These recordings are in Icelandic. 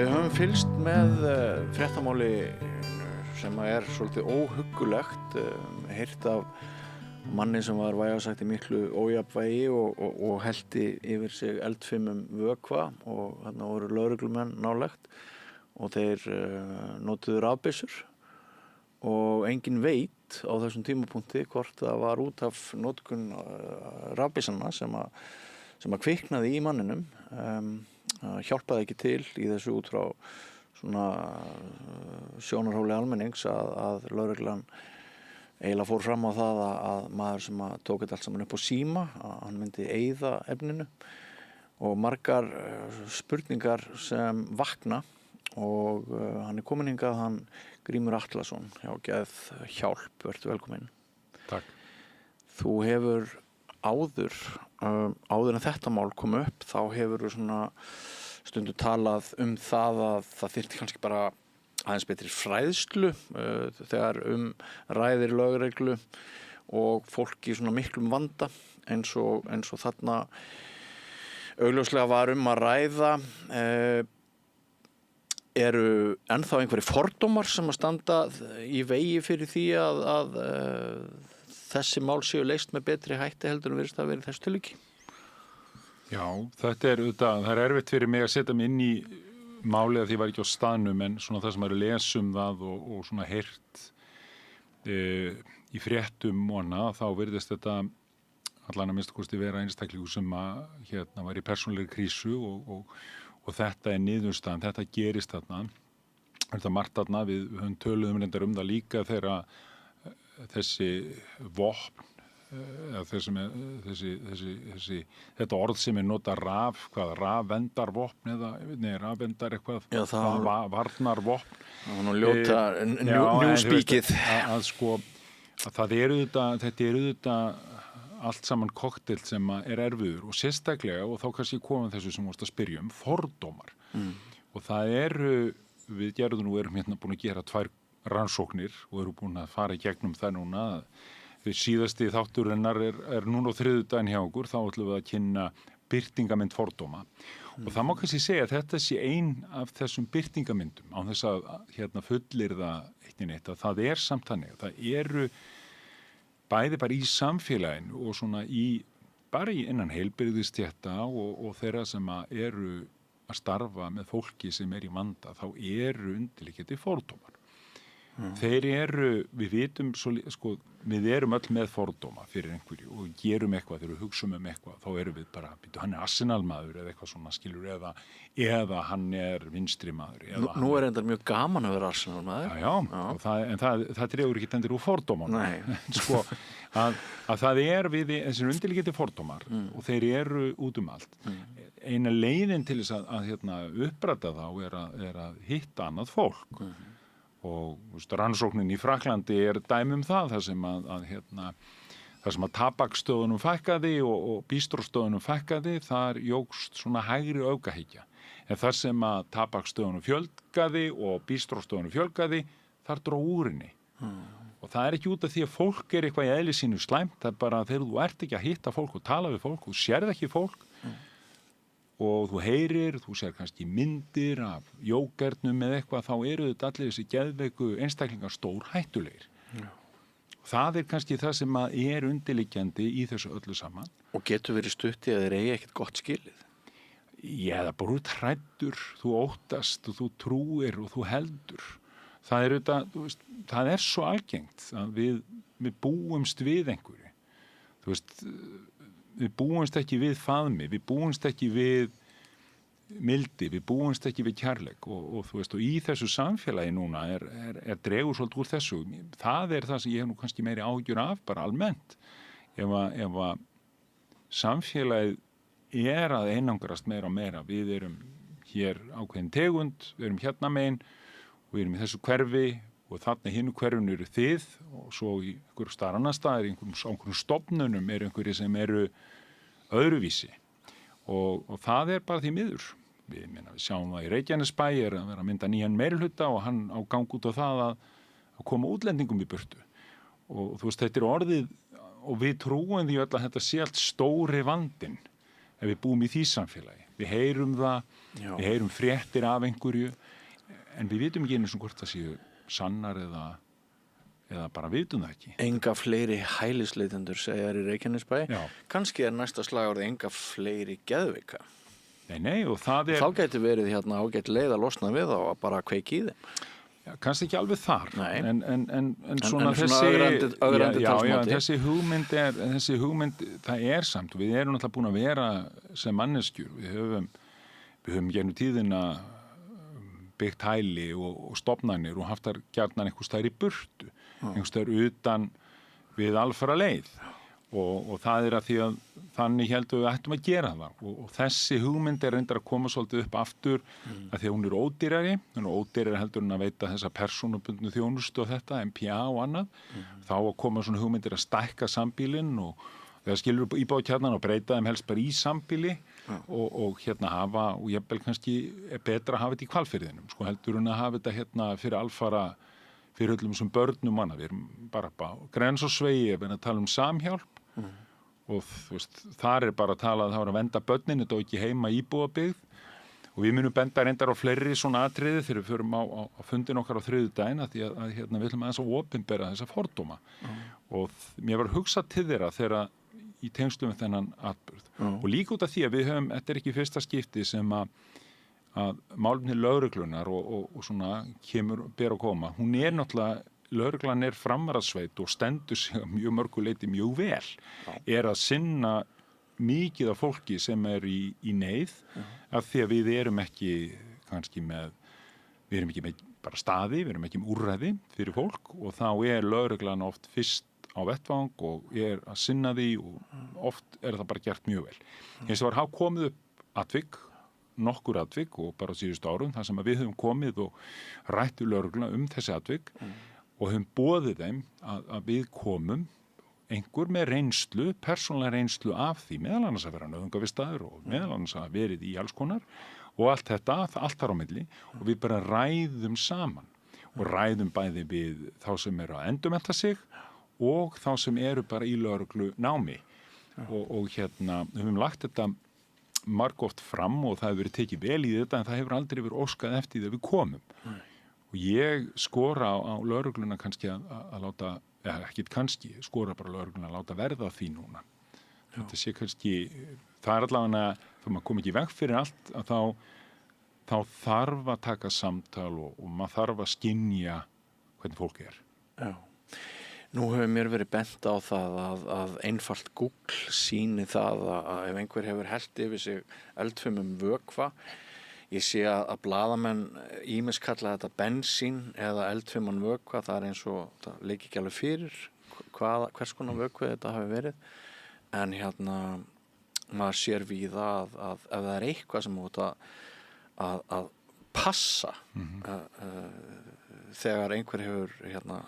við höfum fylgst með fréttamáli sem svolítið óhuggulegt, heyrt af manni sem var vægast sagt í miklu ójafnvægi og hellti yfir sig eldfimum vökva og þarna voru lögreglumenn nálægt og þeir notuðu rafbyssur og enginn veit á þessum tímapunkti hvort það var út af notkun rafbyssanna sem að kviknaði í manninum. Hjálpaði ekki til í þessu út frá svona sjónarhóli almennings að lögreglan eiginlega fór fram á það að maður sem tók þetta allt saman upp á síma, að hann myndi eyða efninu og margar spurningar sem vakna og hann kominn hingað, hann Grímur Atlason hjá Geðhjálp, vertu velkominn. Takk. Þú hefur áður en þetta mál kom upp, þá hefur þú svona stundu talað það að það þyrfti kannski bara aðeins betri fræðslu þegar ræðir lögreglu og fólk í svona miklum vanda eins og þarna augljóslega var að ræða. Eru ennþá einhverjir fordómar sem að standa í vegi fyrir því að þessi mál séu leyst með betri hætti heldur en virðist það verið þessu tilviki? Já, þetta það erfitt fyrir mig að setja mig inn í málið að því var ekki á staðnum, en svona það sem lesum það og svona heyrt í fréttum þá virðist þetta allan að minnsta kosti vera einstaklingur sem var í persónulegri krísu og þetta niðurstaðan, þetta gerist þarna. Þetta margt þarna, við höfum töluðum reyndar það líka þegar þessi vopn þetta orð sem nota rafvendarvopn rafvendar eitthvað, varnarvopn. Það nú ljóta njúspíkið. Þetta þetta allt saman kokteil sem erfiður og sérstaklega, og þá kannski komum þessu sem vorst að spyrja fordómar. Og það við erum búin að gera 2 rannsóknir og erum búin að fara í gegnum það núna. Síðasti þátturinnar núna á þriðjudaginn hjá okkur, þá ætlum við að kynna birtingamynd fordóma. Og það má kannski segja að þetta sé ein af þessum birtingamyndum á þess að fullyrða eitt að það samt þannig. Það bæði bara í samfélaginu og svona bara innan heilbrigðisstétta og þeirra sem eru að starfa með fólki sem í vanda, þá undirliggjandi fordómar. Þeir við vitum við erum öll með fordóma fyrir einhverju og gerum eitthvað, þegar við hugsum eitthvað, þá við bara, hann arsenalmaður eða eitthvað svona skilur, eða hann vinstri maður. Nú reyndar mjög gaman að vera arsenalmaður. Já. En það dregur ekki endur úr fordóman. Að það við þessir undirliggjandi fordómar og þeir út allt. Eina leiðin til þess að uppræta þá að hitta annað fólk. Og rannsóknin í Frakklandi dæmi það sem að tabakstöðunum fækkaði og bístróstöðunum fækkaði, þar jókst svona hægri öfgahyggja. En þar sem að tabakstöðunum fjölgaði og bístróstöðunum fjölgaði, þar dró úr henni. Og það ekki út af því að fólk eitthvað í eðli sínu slæmt, það bara þegar þú ert ekki að hitta fólk og tala við fólk, þú sérð ekki fólk, og þú heyrir, þú sér kannski myndir af jógernum með eitthvað, þá þetta allir þessi geðveiku einstaklingar stór hættulegir. Það kannski það sem undirliggjandi í þessu öllu saman. Og getur verið stutt í að þeir eigi ekkert gott skilið? Já, það bara út hræddur, þú óttast og þú trúir og þú heldur. Það svo algengt að við búumst við einhverju. Þú veist, við búumst ekki við faðmi, við búumst ekki við mildi, við búumst ekki við kærleik og þú veist, og í þessu samfélagi núna dregur svolítið úr þessu. Það það sem ég hef nú kannski meiri áhyggjur af, bara almennt. Ef að samfélagið að einangrast meira og meira, við erum hér ákveðin tegund, við erum hérna megin og við erum í þessu hverfi og þarna hinu hverfinu þið og svo í einhverjum staðar annar staðar, í einhverjum stofnunum einhverjir sem öðruvísi og það bara því miður. Við sjáum það í Reykjanesbæ að vera að mynda nýjan meirihluta og hann á gang út á það að koma útlendingum í burtu. Og þú veist, þetta orðið og við trúum því öll að þetta sé allt stóri vandinn. ef við búum í því samfélagi. Við heyrum það, Já. við heyrum fréttir af einhverju, en við vitum ekki einu sem hvort það séu sannar eða bara vitum það ekki. Enga fleiri hælisleitendur segjar í Reykjanesbæ. Já. Kannski næsta slagorð enga fleiri geðveika. Nei, og það Þá gæti verið hérna ágætt leið að losna við þá að bara kveiki í þeim. Já, kannski ekki alveg þar, Nei. en svona En þessi ögrandi talsmáti. þessi hugmynd, það er samt, við erum náttúrulega búin að vera sem manneskjur, við höfum gennum tíðina byggt hæli og stofnanir og haft þar gjarnan einhvers staðar í burtu, einhvers staðar utan við alfara leið og það er að því að þannig heldum við ættum að gera það og þessi hugmynd er reyndar að koma svolítið upp aftur að því að hún er ódýrari heldur en að veita þessa persónubundnu þjónustu og þetta, MPA og annað þá að koma svona hugmyndir að stækka sambýlin og þegar skilur íbúðakjarnan og breyta þeim helst bara í sambýli og hérna hafa og jafnvel kannski er betra að hafa þetta í Hvalfirðinum sko heldur en að hafa þetta hérna fyrir alfara fyrir öllum sem börnum manna, við erum bara Grens og Svegi, við erum að tala um samhjálp og þú veist, þar er bara að tala að það var að venda börnin, þetta er ekki heima íbúðabyggð og við munum benda reyndar á fleiri svona atriði þegar við förum á fundin okkar á þriðjudaginn að því að hérna, við ætlum aðeins að opinbera þessa fordóma og mér var hugsað til þeirra í tengslum með þennan atburð og líka út af því að við höfum, þetta er ekki fyrsta skipti sem að málefni lögreglunar og svona ber að koma, hún er náttúrulega lögreglan er framvarðsveit og stendur sig að mjög mörgu leyti mjög vel er að sinna mikið af fólki sem er í neyð af því að við erum ekki kannski með bara staði, við erum ekki með úrræði fyrir fólk og þá er lögreglan oft fyrst á vettvang og er að sinna því og oft er það bara gert mjög vel. Hins vegar hafa komið upp nokkur atvik og bara á síðustu árum þar sem að við höfum komið og rætt við lögregluna þessi atvik og höfum boðið þeim að við komum einhver með reynslu, persónulega reynslu af því, meðal annars að vera nauðungarvistaður og meðal annars að verið í alls konar og allt þetta, allt þar á milli og við bara ræðum saman og ræðum bæði við þá sem eru að endurmennta sig og þá sem eru bara í lögreglu námi og hérna, við höfum lagt þetta margoft fram og það hefur verið tekið vel í þetta en það hefur aldrei verið óskað eftir því að við komum og ég skora á lögregluna kannski að láta, ekkert kannski, skora bara lögregluna að láta verða því núna. Þetta sé kannski, það er allavega þegar maður kom ekki í veg fyrir allt að þá þarf að taka samtal og maður þarf að skynja hvernig fólk er. Já. Nú hefur mér verið bent á það að einfalt Google sýni það að ef einhver hefur hellt yfir sig eldfimum vökva ég sé að blaðamenn ýmis kalla þetta bensín eða eldfiman vökva, það er eins og það leiki ekki alveg fyrir hvers konar vökvi þetta hafi verið en hérna maður sér víða að ef það er eitthvað sem út að passa þegar einhver hefur hérna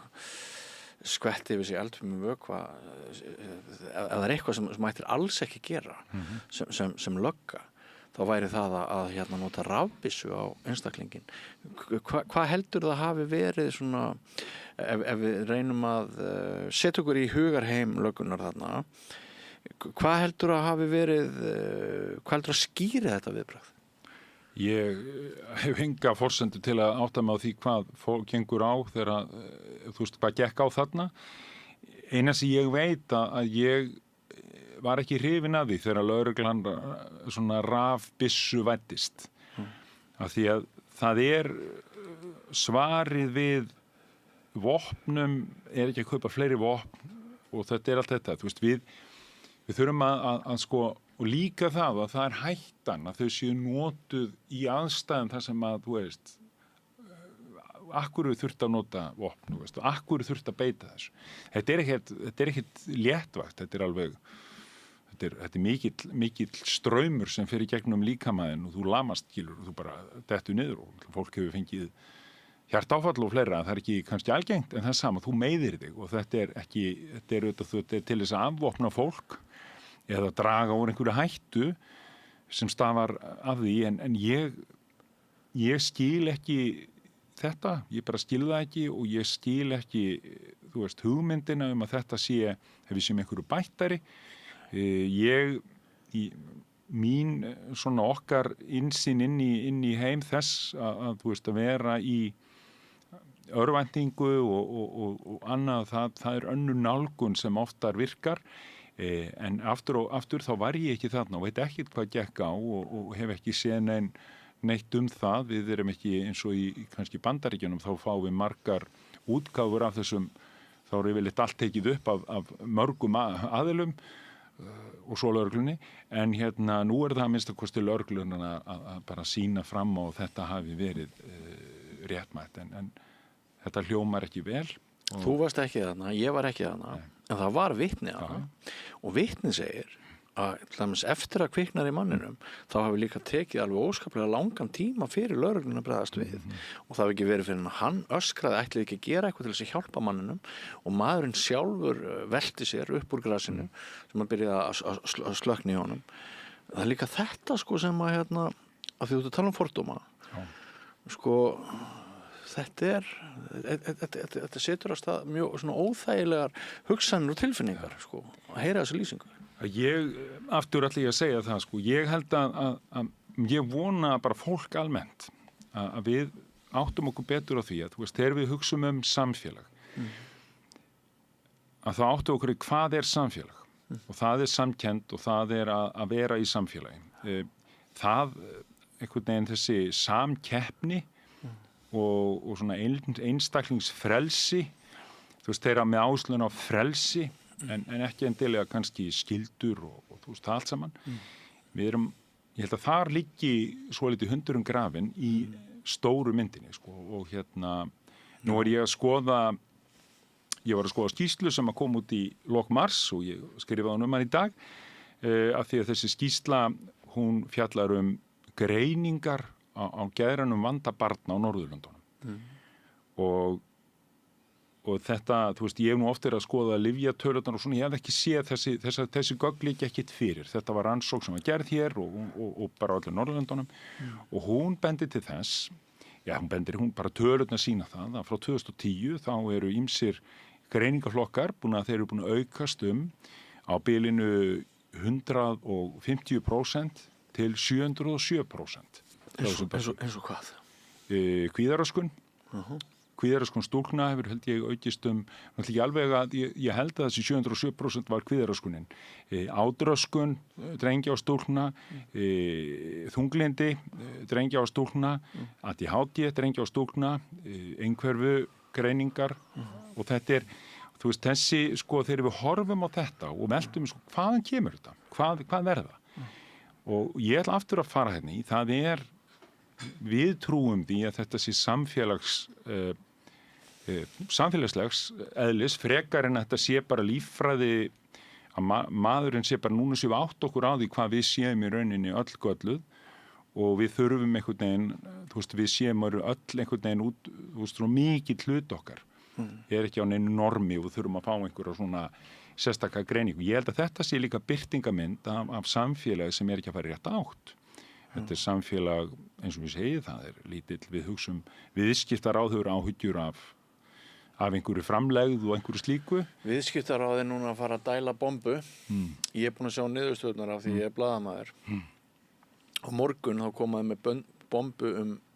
skvett yfir sig eldfimum vökva ef það er eitthvað sem ættir alls ekki gera sem lögga þá væri það að hérna nota rafbyssu á einstaklingin. Hvað heldur það hafi verið svona, ef við reynum að setja okkur í hugarheim löggunar þarna, hvað heldur að hafi verið, hvað heldur að skýra þetta viðbragð? Ég hef enga forsendu til að átta mig á því hvað fólk gengur á þegar, þú veist, hvað gekk á þarna. Eina sem ég veit að ég var ekki hrifin af því þegar lögreglan svona rafbyssu væddist. Af því að það er svarið við vopnum er ekki að kaupa fleiri vopn og þetta er allt þetta. Þú veist, við þurfum að sko, og líka það að það er hættan að þau séu notuð í aðstæðum þar sem að, þú veist, akkur þurft að nota vopn, þú veist, og akkur þurft að beita þessu. Þetta er ekkert léttvægt, þetta er alveg þetta er mikill straumur sem fer í gegnum líkamæðin og þú lamast skilur og þú bara dettur niður og fólk hefur fengið hjartaáfall og fleira, það er ekki kannski algengt en það er sama, þú meiðir þig og þetta er til þess að afvopna fólk eða draga úr einhverju hættu sem stafar af því en ég skil ekki þetta, ég bara skil það ekki og ég skil ekki, þú veist, hugmyndina að þetta sé, ef við séum einhverju bættari ég mín svona okkar innsýn inn í heim þess að þú veist að vera í örvæntingu og annað það önnur nálgun sem oftar virkar en aftur og aftur þá var ég ekki þarna og veit ekkert hvað gekk á og hef ekki séð neitt það, við erum ekki eins og í kannski Bandaríkjunum þá fáum við margar útgáfur af þessum, þá er yfirleitt allt tekið upp af mörgum aðilum og svo lögreglunni, en nú það að minnsta kosti lögreglunum að bara sýna fram á þetta hafi verið réttmætt, en þetta hljómar ekki vel. Þú varst ekki þarna, ég var ekki þarna, en það var vitni þarna og vitni segir að eftir að kviknar í manninum þá hafi líka tekið alveg óskaplega langan tíma fyrir lögreglunni að bregðast við og það hafi ekki verið fyrir hann öskraði ætlaði ekki að gera eitthvað til þess að hjálpa manninum og maðurinn sjálfur velti sér upp úr grasinu sem að byrja að slökkna í honum. Það er líka þetta sko sem að því þú ert að tala um fordóma sko þetta setur á stað mjög svona óþægilegar hugsanir og tilfinningar sko, að heyra þessu lýsingu. Aftur ætla ég að segja það sko, ég held að ég vona bara fólk almennt að við áttum okkur betur á því að þú veist, þegar við hugsum samfélag að þá áttum okkur í hvað samfélag og það samkennd og það að vera í samfélagi. Það einhvern veginn þessi samkeppni og svona einstaklingsfrelsi, þú veist, þeirra með áslun á frelsi en ekki endilega kannski skyldur og þú veist, það allt saman. Ég held að þar liggi svolítið hundurinn grafinn í stóru myndinni, sko, og nú ég var að skoða skýrslu sem að kom út í lok mars og ég skrifaði hann hann í dag, af því að þessi skýrsla, hún fjallar greiningar á geðrænum vanda barna á Norðurlöndunum og þetta, þú veist, ég hef nú oft að skoða lyfjatölurnar og svona, ég hef ekki séð þessi gögn liggja ekkert fyrir. Þetta var rannsókn sem var gerð hér og bara á öllum Norðurlöndunum og hún bendir til þess, hún bara tölurnar sýna það að frá 2010 þá eru ýmsir greiningaflokkar þeir eru búin að aukast á bilinu 150% til 707%. Eins og hvað? Kvíðaröskun. Kvíðaröskun stúlkna hefur held ég aukist náttúrulega ekki alveg að ég held að þessi 707% var kvíðaröskunin. Ádröskun, drengja og stúlkna, þunglindi, drengja og stúlkna, ADHD, drengja og stúlkna, einhverfu greiningar og þetta þú veist, þessi, sko, þegar við horfum á þetta og meldum, sko, hvaðan kemur þetta? Hvað verða? Og ég ætla aftur að fara í, það við trúum því að þetta sé samfélagslegs eðlis, frekar en að þetta sé bara líffræði, að maðurinn sé bara núna séu átt okkur á því hvað við séum í rauninni öll gölluð og við þurfum einhvern veginn, þú veist, við séum öll einhvern veginn út, þú veist, mikið hlut okkar. Ekki á neinu normi og við þurfum að fá einhverja svona sérstakka greiningu. Ég held að þetta sé líka birtingamynd af samfélagi sem ekki að fara rétt átt. Þetta samfélag, eins og við segjum, það lítill, við hugsum, viðskiptaráð áhyggjur af einhverju framlegð og einhverju slíku. Viðskiptaráð núna að fara að dæla bombu. Ég búin að sjá niðurstöðurnar af því ég blaðamaður. Á morgun þá komaði með bombu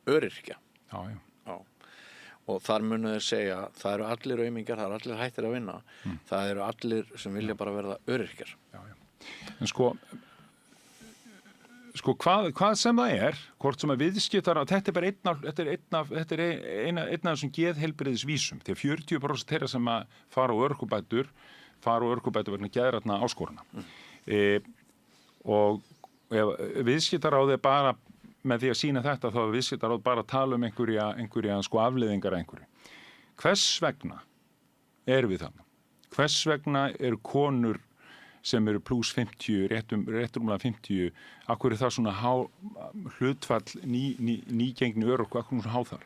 öryrkja. Já. Og þar munu þeir segja, það eru allir aumingjar, það eru allir hættir að vinna. Það eru allir sem vilja bara verða öryrkjar. En sko hvað sem það hvort sem að viðskiptar þetta er einn af þessum geðheilbrigðisvísum, þegar 40% þeirra sem að fara á örorkubætur vegna geðrænna áskorana. Og viðskiptaráð bara með því að sýna þetta, þá viðskiptaráð bara að tala einhverja sko afleiðingar einhverju. Hvers vegna við þarna? Hvers vegna eru konur sem eru pluss 50, réttumlega 50, akkur það svona hlutfall nýgengni örorku, akkur svona háþar?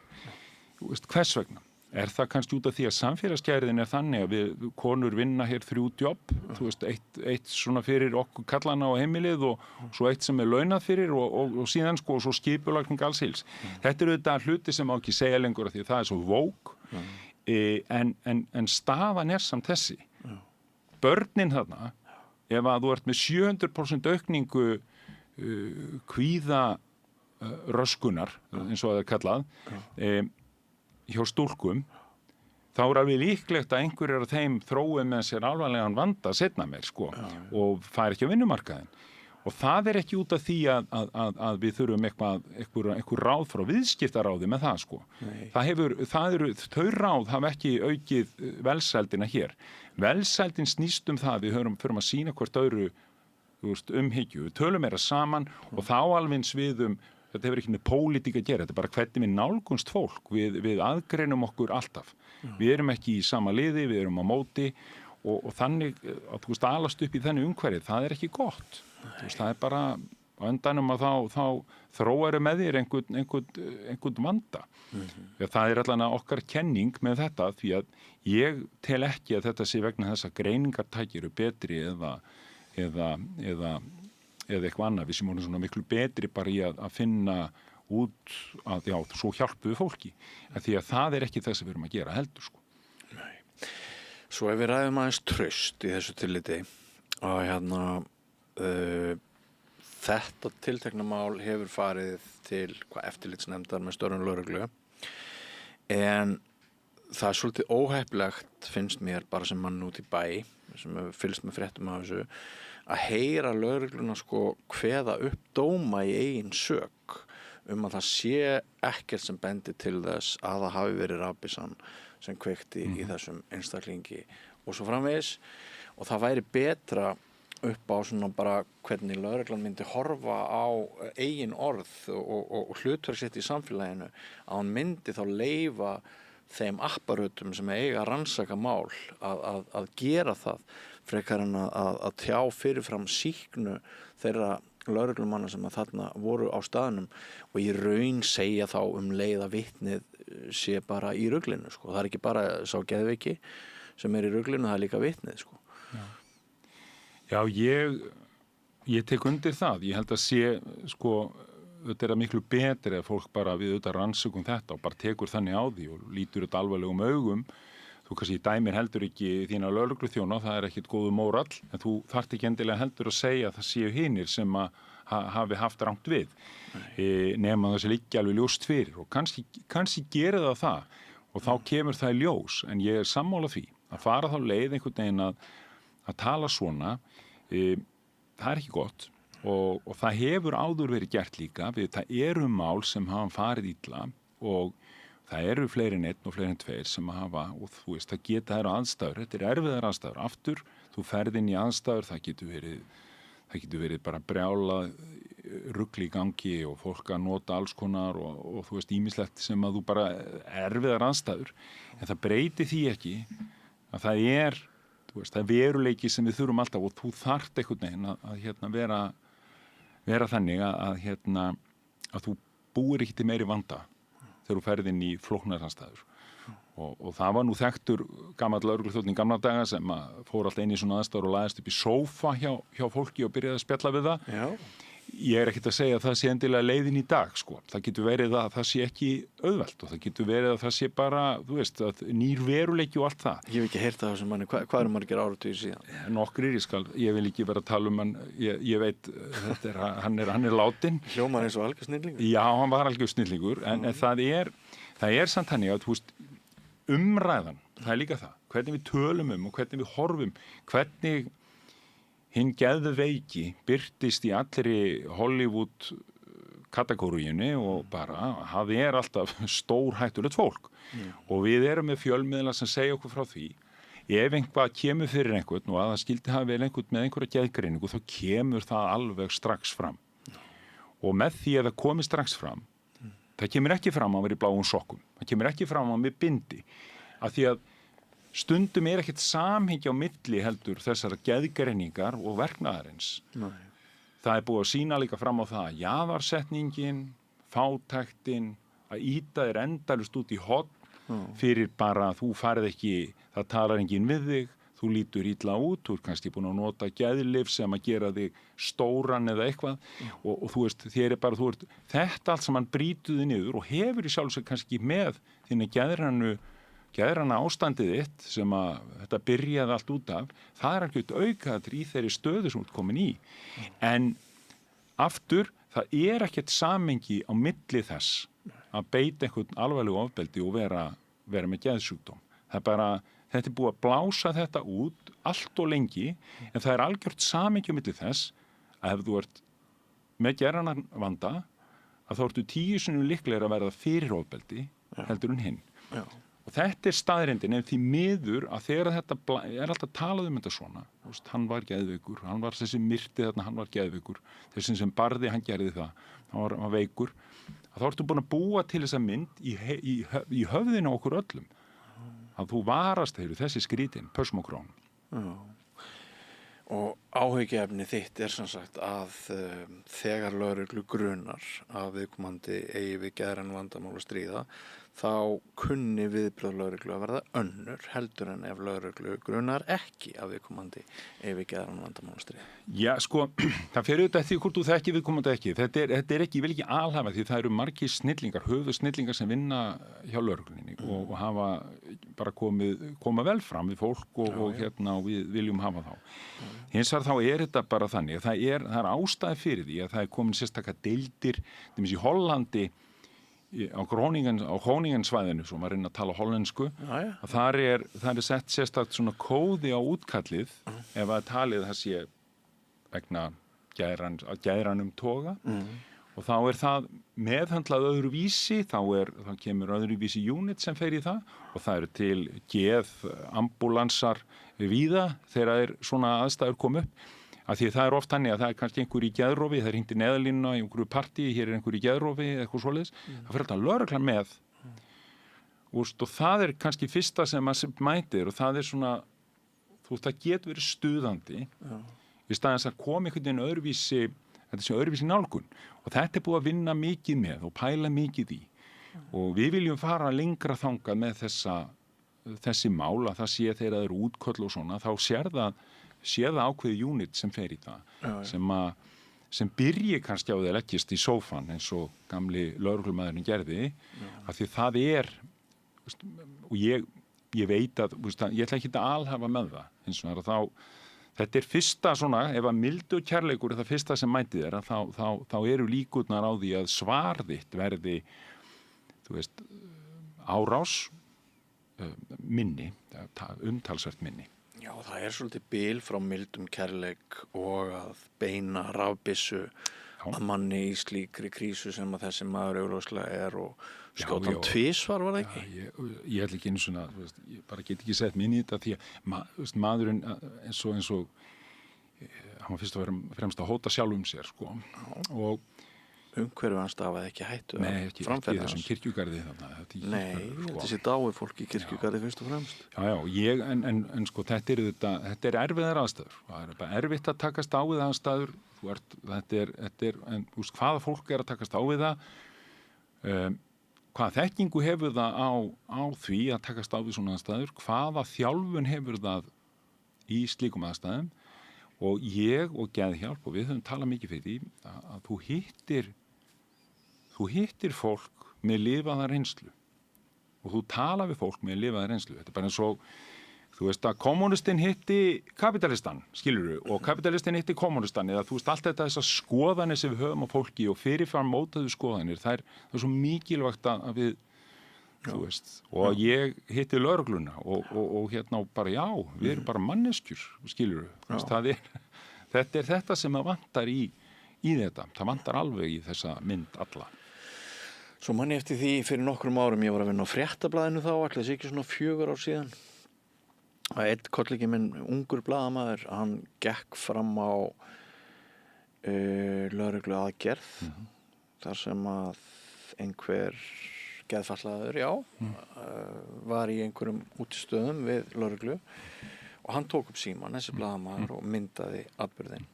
Hvers vegna? Það kannski út af því að samfélagsgerðin þannig að við konur vinna hér 3 jobb, þú veist, eitt svona fyrir okkur kallana á heimilið og svo eitt sem launað fyrir og síðan sko og svo skipulagning alls heils. Þetta eru þetta hluti sem má ekki segja lengur af því að það svo vók, en staðan samt þessi. Börnin þarna, ef að þú ert með 700% aukningu kvíða röskunar, eins og það er kallað, hjá stúlkum, þá er alveg líklegt að einhverjir af þeim þrói með sér alvarlegan vanda seinna meir, sko, og fær ekki á vinnumarkaðinn. Og það er ekki út af því að við þurfum einhver ráð frá viðskiptaráði með það, sko. Þau ráð hafa ekki aukið velsældina hér. Velsældin snýst það, við förum að sýna hvort öðru umhyggju. Við tölum meira saman og þá alveg sviðum, þetta hefur ekki með pólitík að gera, þetta er bara hvernig við nálgunst fólk, við aðgreinum okkur alltaf. Við erum ekki í sama liði, við erum á móti og þannig að alast upp í þenni umhverfið, það er ekki gott. Það er bara á endanum að þá þróaru með þér einhvern vanda. Það er allan okkar kenning með þetta, því að ég tel ekki að þetta sé vegna þess að greiningartæki eru betri eða eitthvað annað. Við sem vorum svona miklu betri bara í að finna út að svo hjálpu við fólki. Því að það er ekki þess að við erum að gera heldur, sko. Nei. Svo ef við ræðum aðeins traust í þessu tilliti að þetta tiltekna mál hefur farið til eftirlitsnefndar með störfum lögreglu, en það er svolítið óheppilegt, finnst mér, bara sem mann út í bæ sem hefur fylgst með fréttum af þessu, að heyra lögregluna kveða upp dóma í eigin sök að það sé ekkert sem bendi til þess að það hafi verið rafbyssan sem kveikti í þessum einstaklingi og svo framvegis, og það væri betra upp á svona bara hvernig lögreglan myndi horfa á eigin orð og hlutverk sitt í samfélaginu, að hann myndi þá leyfa þeim apparutum sem eiga að rannsaka mál að gera það frekar en að tjá fyrirfram sýknu þeirra lögreglumanna sem að þarna voru á staðnum og í raun segja þá leið að vitnið sé bara í ruglinu, sko. Það er ekki bara sá geðveiki sem er í ruglinu, það er líka vitnið, sko. Já, ég tek undir það. Ég held að sé, sko, þetta er miklu betri að fólk bara við auðvitað rannsökum þetta og bara tekur þannig á því og lítur þetta alvarlegum augum. Þú kannski dæmir heldur ekki þína lögregluþjóna, það er ekkit góðu mórall, en þú þarft ekki endilega heldur að segja að það séu hinir sem að hafi haft rangt við, nema það sé líka alveg ljóst fyrir og kannski gerir það og þá kemur það í ljós, en ég er sammála því að fara þá leið einhvern veginn að tala svona, það er ekki gott og það hefur áður verið gert líka, það eru mál sem hafa farið illa og það eru fleiri en einn og fleiri en tveir sem hafa, og þú veist, það geta þær aðstæður, þetta er erfiðar aðstæður, aftur, þú ferð inn í aðstæður, það getur verið bara brjálað rugl í gangi og fólk að nota alls konar og þú veist, ýmislegt sem að þú bara erfiðar aðstæður, en það breyti því ekki að það er, þú veist, það er veruleiki sem við þurfum alltaf og þú þarft einhvern veginn að vera þannig að þú búir ekki til meiri vanda þegar þú ferð inn í flóknar aðstæður og það var nú þekktur gamall lögregluþjónn í gamla daga sem fór alltaf inn í svona aðstæður og lagðist upp í sófa hjá fólki og byrjaði að spjalla við það. Já. Ég er ekkert að segja að það sé endilega leiðin í dag, sko. Það getur verið að það sé ekki auðvelt og það getur verið að það sé bara, þú veist, að nýr veruleiki og allt það. Ég hef ekki heyrt það þessum manni. Hvað eru margir áratugir síðan? Nokkrir, ég vil ekki vera að tala hann, ég veit, hann er látinn. Hljómar eins og algjör snillingur? Já, hann var algjör snillingur, en það er samt þannig að, þú veist, umræðan, það er líka það. Hvernig við tölum og hvernig við horfum, hvernig hinn geðveiki birtist í allri Hollywood kategóriunni og bara það er alltaf stórhættulegt fólk og við erum með fjölmiðla sem segja okkur frá því ef einhvað kemur fyrir einhvern og að það skildi hafa vel einhvern með einhverja geðgreiningu þá kemur það alveg strax fram og með því að það komi strax fram það kemur ekki fram að vera í bláum sokkum það kemur ekki fram að með bindi af því að stundum er ekkert samhengi á milli heldur þessara geðgreiningar og verknaðarins. Nei. Það er búið að sýna líka fram á það að jaðarsetningin, fátæktin, að ýta þér endalust út í horn fyrir bara að þú farið ekki, það talar enginn við þig, þú lítur illa út, þú ert kannski búin að nota geðlyf sem að gera þig stóran eða eitthvað og þú veist, þetta allt sem hann brýtuði niður og hefur í sjálfsög kannski með þína geðrana ástandið þitt sem að þetta byrjaði allt út af, það er alveg aukaður í þeirri stöðu sem þú ert komin í. En aftur, það ekkert samengi á milli þess að beita einhvern alvarlegu ofbeldi og vera með geðsjúkdóm. Það bara, þetta búið að blása þetta út allt og lengi, en það algjört samengi á milli þess að ef þú ert með geðrænan vanda, að þá ertu 10 sinnum líklegir að verða fyrir ofbeldi heldur en hinn. Já. Og þetta staðreyndin, en því miður að þegar þetta alltaf talað þetta svona, hann var geðveikur, hann var þessi myrti þarna, hann var geðveikur, þessi sem barði, hann gerði það, hann var veikur, að þá ertu búin að búa til þessa mynd í höfðinu okkur öllum, að þú varast þessi skrítin, pössum og krón. Já. Og áhyggjuefni þitt sem sagt að þegar lögreglu grunar að viðkomandi eigi við geðræn vandamál að stríða, þá kunni viðbrögð lögreglu að verða önnur heldur en ef lögreglu grunar ekki að viðkomandi eigi við geðræn vandamál að stríða. Já, sko, það fer auðvitað því hvort þú þekki viðkomandi ekki. Þetta ekki, ég vil ekki alhafa því það eru margir snillingar, höfuðsnillingar sem vinna hjá lögreglunni og hafa bara koma vel fram við fólk og við viljum hafa þá. Hins vegar þá þetta bara þannig að það er ástæði fyrir því að það komin sérstaklega deildir, í Hollandi á Groningansvæðinu, svo maður að tala hollensku, að þar er sett sérstakt svona kóði á útkallið ef að talið það sé vegna geðrænum toga og þá það meðhandlað öðruvísi, þá kemur öðruvísi unit sem fer í það og það eru til geðambúlansar víða þegar svona aðstæður koma upp. Af því það oft þannig að það kannski einhver í geðrofi, það hringdi neðalínuna í einhverju partíi, hér einhver í geðrofi eða eitthvað svoleiðis, það fyrir alltaf lögreglan með. Og það kannski fyrsta sem maður mætir og það svona, það getur verið stuðandi í staðins að koma einhvern veginn öðruvísi nálgun. Og þetta búið að vinna mikið með og pæla mikið í. Og við viljum fara lengra þangað með þessi mál að það sé þegar það eru útköll og svona, þá séð ákveði unit sem fer í það sem byrji kannski á því að leggjast í sófan eins og gamli lögreglumæðurinn gerði af því það og ég veit að ég ætla ekki að alhafa með það eins og þetta fyrsta svona ef að mildi og kærleikur það fyrsta sem mæti þér þá eru líkurnar á því að svar þitt verði árás minni umtalsvert minni. Já, það svolítið bil frá mildum kærleik og að beina rafbyssu að manni í slíkri krísu sem að þessi maður augljóslega og skjóta hann tvisvar, var það ekki? Ég ætla ekki einu svona, ég bara get ekki sett minni í þetta því að maðurinn eins og hann var fyrst að vera fremst að hóta sjálfum sér, sko. Og umhverfið hans stafaði ekki hættu ekki í þessum kirkjugarði Nei, þetta sé dáið fólk í kirkjugarði fyrst og fremst. En sko þetta erfiðar aðstæður það bara erfitt að takast á við aðstæður hvaða fólk að takast á við það hvaða þekkingu hefur það á því að takast á við svona aðstæður hvaða þjálfun hefur það í slíkum aðstæðum og ég og Geðhjálp og við höfum talað mikið fyrir því að þú hittir fólk með lifaða reynslu og þú tala við fólk með lifaða reynslu. Þetta bara eins og þú veist að kommunistinn hitti kapitalistan, skilurðu, og kapitalistin hitti kommunistan eða þú veist allt þetta þessar skoðanir sem við höfum á fólki og fyrirfram mótaðu skoðanir, það er svo mikilvægt að við þú veist, og ég hitti lögregluna og bara við erum bara manneskjur, skilurðu, þetta þetta sem að vantar í þetta, það vantar alveg í þessa mynd alla. Svo manni eftir því fyrir nokkrum árum ég var að vinna á Fréttablaðinu þá, ætli þessi ekki svona 4 ár síðan að einn kollegi minn, ungur blaðamaður, hann gekk fram á lögreglu aðgerð þar sem að einhver geðfallaður, var í einhverjum útistöðum við lögreglu og hann tók upp símann, þessi blaðamaður og myndaði atburðinn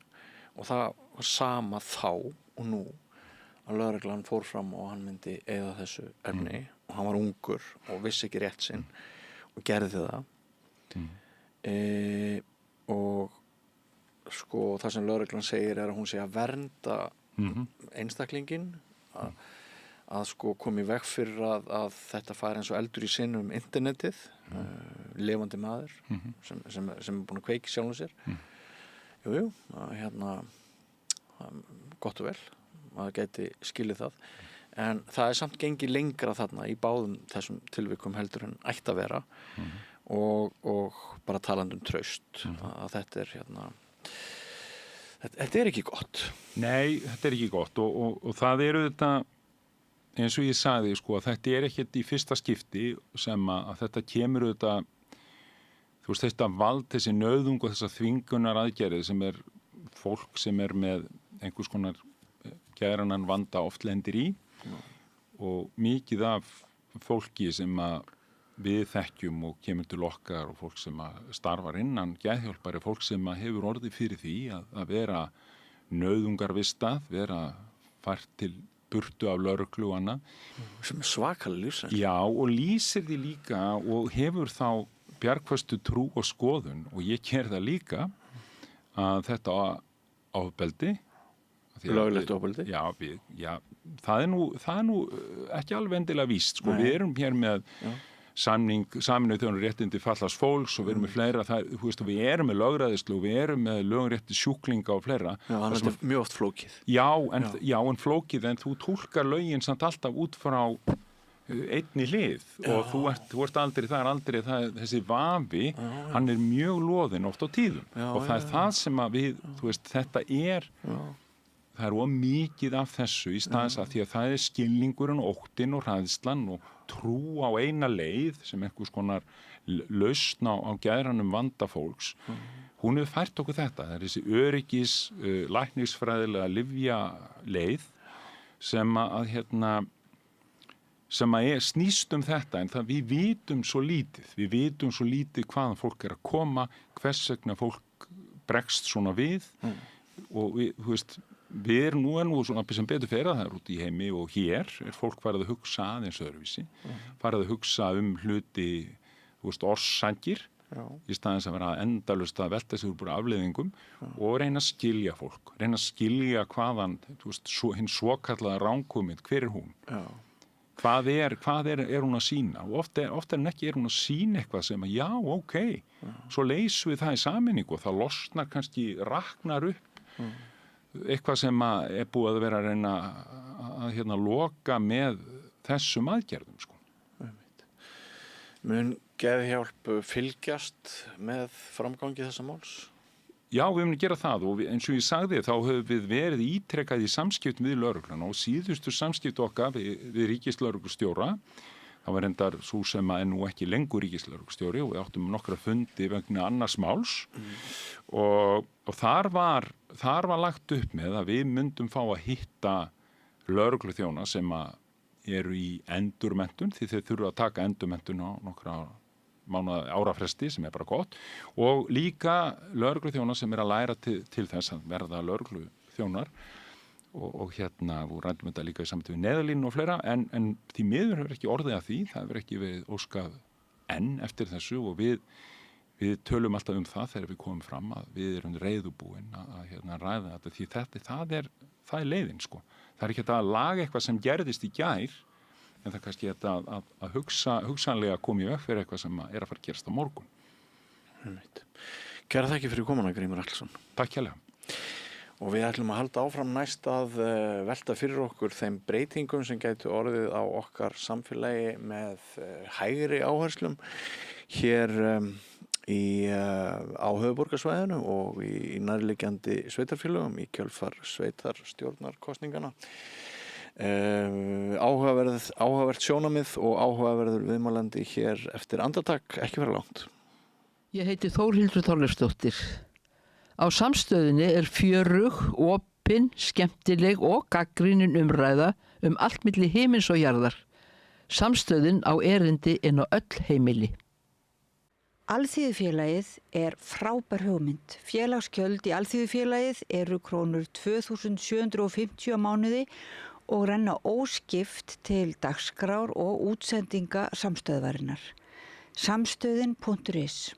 og það var sama þá og nú að lögreglan fór fram og hann myndi eyða þessu efni og hann var ungur og vissi ekki rétt sinn og gerði það og sko það sem lögreglan segir að hún sé að vernda einstaklingin að sko komi í veg fyrir að þetta fari eins og eldur í sinnum internetið lifandi maður sem er búin að kveiki sjálfum sér gott og vel, maður gæti skilið það, en það samt gengið lengra þarna í báðum þessum tilvikum heldur en ætti að vera og bara talandi traust, að þetta þetta ekki gott. Nei, þetta ekki gott og það þetta, eins og ég sagði, sko, að þetta ekkert í fyrsta skipti sem að þetta kemur þetta, þú veist, þetta vald, þessi nauðung og þessa þvingunar aðgerðið sem fólk sem með einhvers konar geðrænan vanda oft lendir í og mikið af fólki sem að við þekkjum og kemur til okkar og fólk sem að starfar innan geðhjálpar fólk sem að hefur orðið fyrir því að vera nauðungarvistað, vera fært til burtu af lögreglu og annað. Sem svakalega lífsreynsla. Já, og lýsir því líka og hefur þá bjargföstu trú og skoðun og ég ger það líka að þetta ofbeldi löglegt ofbeldi? Já, það er nú ekki alveg endilega víst, sko. Við erum hér með Saminuðu þjóðanna réttindi fatlaðs fólks og við erum með fleira, þú veist, við erum með lögræðislu og við erum með lögrétti sjúklinga og fleira. Já, þannig að þetta mjög oft flókið. Já, en flókið, en þú túlkar lögin samt alltaf út frá einni hlið og þú ert aldrei, það er aldrei þessi vafi, hann er mjög loðinn oft á tíðum og það er það sem að við, þú veist, þetta það of mikið af þessu í staðins að því að það er skilningurinn, óttinn og hræðslan og trú á eina leið sem einhvers konar lausn á geðrænum vanda fólks. Hún hefur fært okkur þetta. Það er þessi öryggis, læknisfræðilega lyfja leið sem að snýst þetta, en það við vitum svo lítið. Við vitum svo lítið hvaðan fólk að koma, hvers vegna fólk bregst svona við og þú veist, við erum nú svona sem betur fer að það út í heimi og hér fólk farið að hugsa aðeins öðruvísi, farið að hugsa hluti, þú veist, orsakir í staðins að vera endalaust að velta sig úr bara afleiðingum og reyna að skilja fólk, reyna að skilja hvaðan, þú veist, hinn svokallaða rangkomið, hver hún? Já. Hvað er hún að sýna? Og oft en ekki hún að sýna eitthvað sem að, svo leysum við það í sameiningu og það losnar kannski, raknar upp eitthvað sem að búið að vera að reyna að loka með þessum aðgerðum, sko. Mun geðhjálp fylgjast með framgangi þessa máls? Já, við munum gera það og eins og ég sagði þá höfum við verið ítrekað í samskiptum við lögregluna og síðustu samskipti okkar við ríkislögreglustjóra. Það var reyndar sú sem að nú ekki lengur ríkislögreglustjóri og við áttum nokkra fundi vegna annars máls og þar var lagt upp með að við myndum fá að hitta lögregluþjóna sem að eru í endurmenntun því þeir þurfa að taka endurmenntun á nokkra árafresti sem bara gott og líka lögregluþjóna sem að læra til þess að verða lögregluþjónar og við ræddum þetta líka í samtíð við Neyðarlínu og fleira en því miður hefur ekki orðið að því, það hefur ekki verið óskað enn eftir þessu og við tölum alltaf það þegar við komum fram að við erum reiðubúin að ræða þetta því það er leiðin, sko. Það er ekki að laga eitthvað sem gerðist í gær en það er kannski að hugsanlega koma í veg fyrir eitthvað sem er að fara að gerast á morgun. Kæra þakki fyrir komuna, Grímur Atlason. Takk hérlega. Og við ætlum að halda áfram næst að velta fyrir okkur þeim breytingum sem gætu orðið á okkar samfélagi með hægri áherslum hér á höfuðborgarsvæðinu og í nærliggjandi sveitarfélögum í kjölfar sveitarstjórnarkosningana. Áhugavert sjónamið og áhugaverður viðmælandi hér eftir andartak, ekki vera langt. Ég heiti Þórhildur Þorleifsdóttir. Á Samstöðinni fjörug, opin, skemmtileg og gagnrýnin umræða allt milli himins og jarðar. Samstöðin á erindi inn á öll heimili. Alþýðufélagið frábær hugmynd. Félagsgjöld í Alþýðufélagið eru krónur 2.750 á mánuði og renna óskipt til dagskrár og útsendinga samstöðvarinnar. Samstöðin.is